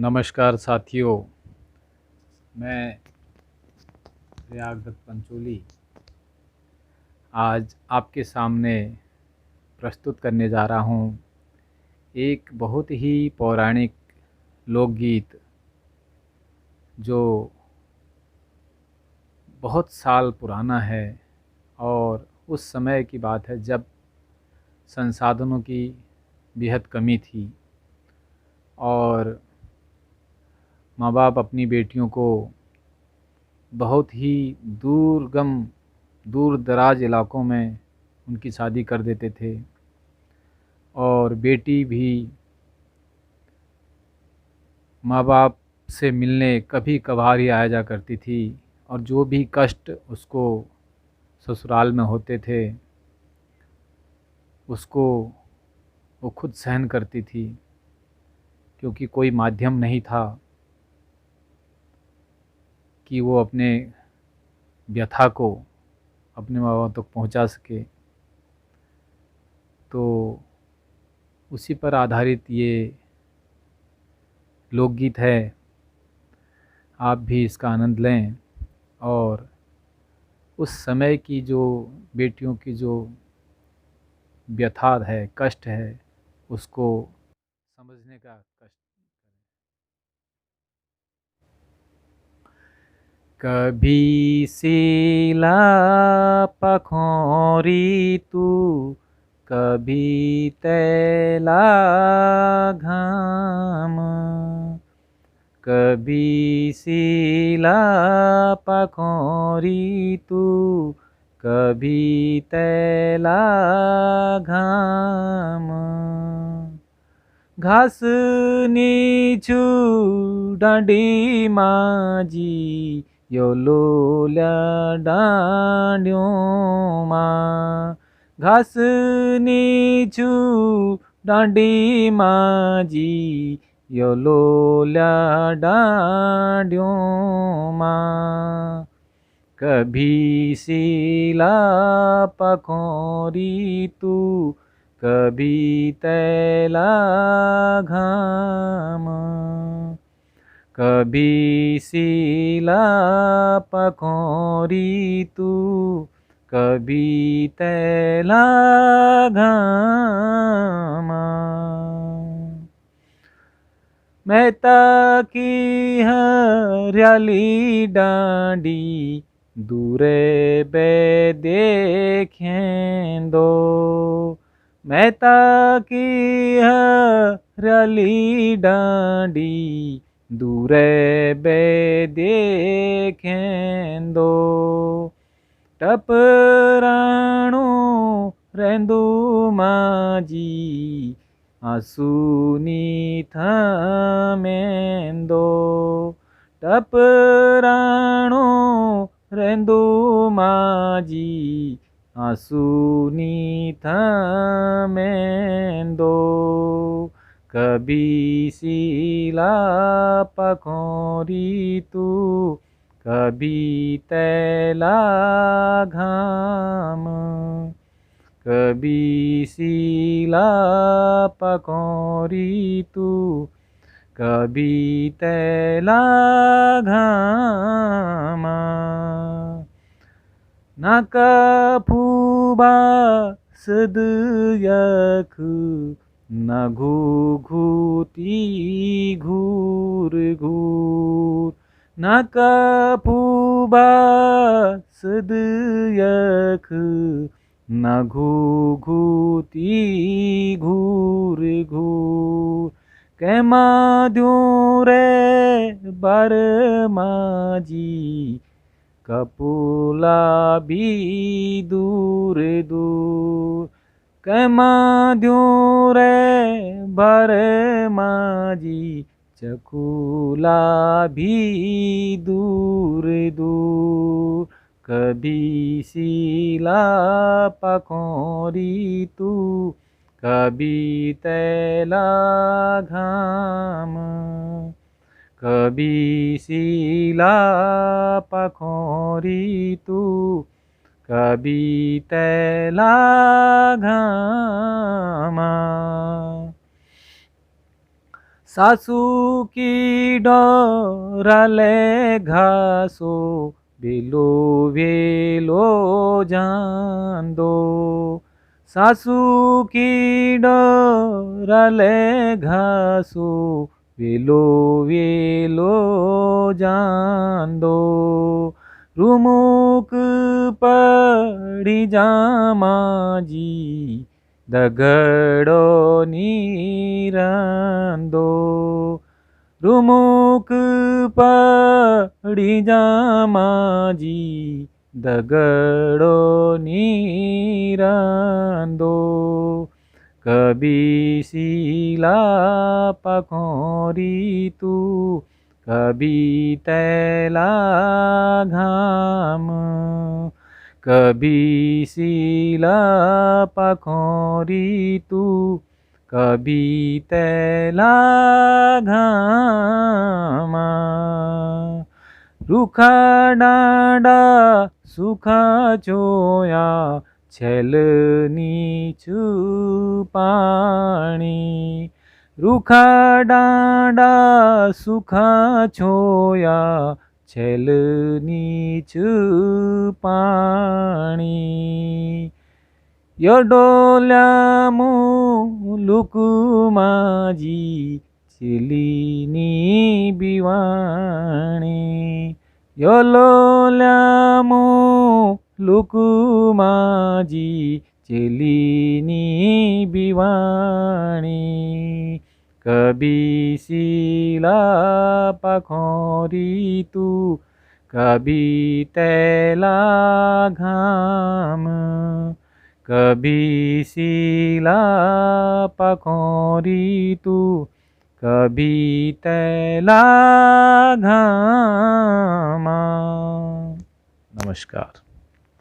नमस्कार साथियों। मैं प्रयागदत्त पंचोली आज आपके सामने प्रस्तुत करने जा रहा हूँ एक बहुत ही पौराणिक लोकगीत जो बहुत साल पुराना है और उस समय की बात है जब संसाधनों की बेहद कमी थी और माँ बाप अपनी बेटियों को बहुत ही दूर दराज इलाकों में उनकी शादी कर देते थे और बेटी भी माँ बाप से मिलने कभी कभार ही आया जा करती थी और जो भी कष्ट उसको ससुराल में होते थे उसको वो खुद सहन करती थी क्योंकि कोई माध्यम नहीं था कि वो अपने व्यथा को अपने माँ बाप तक पहुँचा सके। तो उसी पर आधारित ये लोकगीत है। आप भी इसका आनंद लें और उस समय की जो बेटियों की जो व्यथा है, कष्ट है, उसको समझने का कष्ट करें। कभी सीला पखोरी तू, कभी तैला घाम, कभी सीला पखोरी तू, कभी तैला घाम, घास नीचू डांडी माजी, यो लोल्या डांड्यो मा, घास नीचू डांडी माजी, यो लोल्या डांड्यो मा, कभी सीला पखोरी तू, कभी तैला घाम, कभी सीला पखोरी तू, कभी तैला घाम। मेहता की हरियाली डांडी, दूरे बे देखें दो, मेहता की हरियाली डांडी, दूरे बे देखें दो, टपराणो रेंदू माजी, आंसूनी थामेंदो, टपराणो रेंदू माजी, आंसूनी थामेंदो, कभी सीला पखोरी तू, कभी तैला घाम, कभी सीला पखोरी तू, कभी तैला घाम, नाका फूबा सद यख, न घूघूती घूर घूर, नाका फूबा सद यख, न घूघूती घूर घूर, कैमा द्यूं रे बर माजी, कपूला भी दूर दूर, कैमा द्यूं रे बर माजी, चकूला भी दूर दूर, कभी सीला पखोरी तू, कभी तैला घाम, कभी सीला पखोरी तू, कभी तैला घाम, सासू की डोराले घासो वेलो वेलो जान दो। सासू की डोराले घासो वेलो वेलो जान दो। रुमुक पड़ी जामाजी दगड़ो नीरंदो। रुमुक पड़ी जामाजी दगड़ो नीरंदो। कभी सीला पखोरी तू कभी तैला घाम। कभी सीला पखोरी तू कभी तैला घाम। रूखा डांडा सूखा चोया छेल नीचू पानी। रूखा डांडा सूखा छोया छेल नीचू पानी। यो डोल्या मुलुकु माजी चिलीनी बिवाणी। यो लोल्या मुलुकु माजी चिलीनी बिवाणी। कभी सीला पखोरी तू कभी तैला घाम। कभी सीला पखोरी तू कभी तैला घाम। नमस्कार।